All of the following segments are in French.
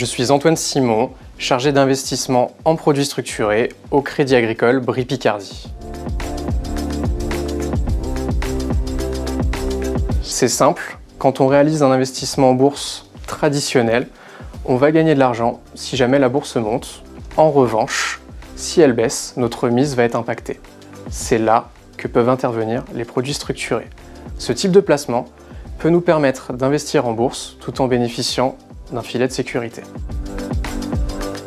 Je suis Antoine Simon, chargé d'investissement en produits structurés au Crédit Agricole Brie Picardie. C'est simple, quand on réalise un investissement en bourse traditionnel, on va gagner de l'argent si jamais la bourse monte. En revanche, si elle baisse, notre mise va être impactée. C'est là que peuvent intervenir les produits structurés. Ce type de placement peut nous permettre d'investir en bourse tout en bénéficiant d'un filet de sécurité.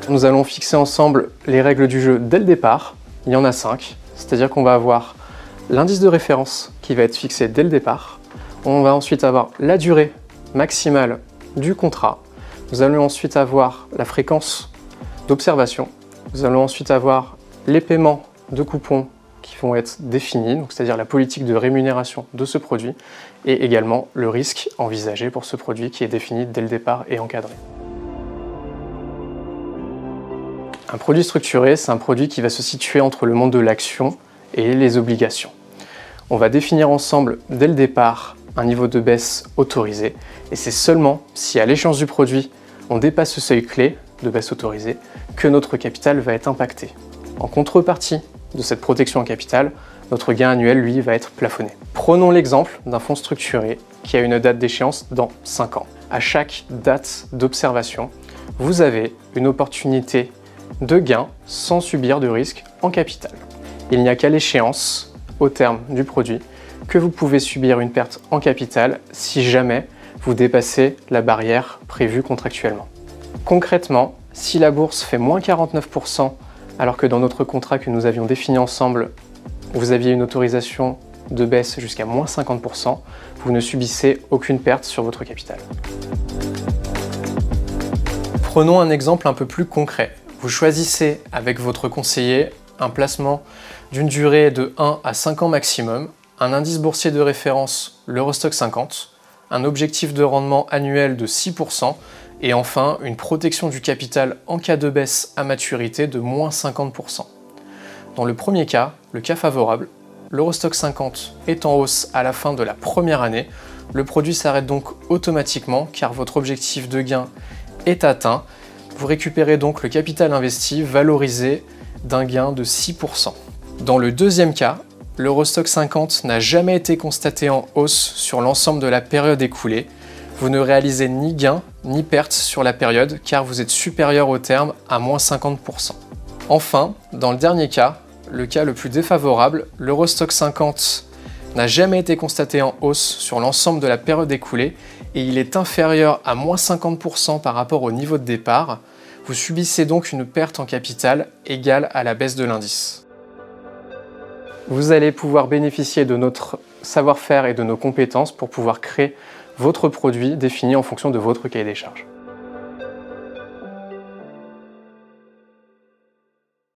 Nous allons fixer ensemble les règles du jeu dès le départ. Il y en a 5, c'est-à-dire qu'on va avoir l'indice de référence qui va être fixé dès le départ. On va ensuite avoir la durée maximale du contrat. Nous allons ensuite avoir la fréquence d'observation. Nous allons ensuite avoir les paiements de coupons qui vont être définis, c'est-à-dire la politique de rémunération de ce produit, et également le risque envisagé pour ce produit qui est défini dès le départ et encadré. Un produit structuré, c'est un produit qui va se situer entre le monde de l'action et les obligations. On va définir ensemble dès le départ un niveau de baisse autorisé, et c'est seulement si à l'échéance du produit on dépasse ce seuil clé de baisse autorisée que notre capital va être impacté. En contrepartie de cette protection en capital, notre gain annuel, lui, va être plafonné. Prenons l'exemple d'un fonds structuré qui a une date d'échéance dans 5 ans. À chaque date d'observation, vous avez une opportunité de gain sans subir de risque en capital. Il n'y a qu'à l'échéance, au terme du produit, que vous pouvez subir une perte en capital si jamais vous dépassez la barrière prévue contractuellement. Concrètement, si la bourse fait moins 49%, alors que dans notre contrat que nous avions défini ensemble, vous aviez une autorisation de baisse jusqu'à moins 50%, vous ne subissez aucune perte sur votre capital. Prenons un exemple un peu plus concret. Vous choisissez avec votre conseiller un placement d'une durée de 1 à 5 ans maximum, un indice boursier de référence, l'Eurostoxx 50, un objectif de rendement annuel de 6%, et enfin une protection du capital en cas de baisse à maturité de moins 50%. Dans le premier cas, le cas favorable, l'Eurostoxx 50 est en hausse à la fin de la première année, le produit s'arrête donc automatiquement car votre objectif de gain est atteint. Vous récupérez donc le capital investi valorisé d'un gain de 6%. Dans le deuxième cas, l'Eurostoxx 50 n'a jamais été constaté en hausse sur l'ensemble de la période écoulée. Vous ne réalisez ni gain ni perte sur la période car vous êtes supérieur au terme à moins 50%. Enfin, dans le dernier cas, le cas le plus défavorable, l'Eurostoxx 50 n'a jamais été constaté en hausse sur l'ensemble de la période écoulée et il est inférieur à moins 50% par rapport au niveau de départ. Vous subissez donc une perte en capital égale à la baisse de l'indice. Vous allez pouvoir bénéficier de notre savoir-faire et de nos compétences pour pouvoir créer votre produit défini en fonction de votre cahier des charges.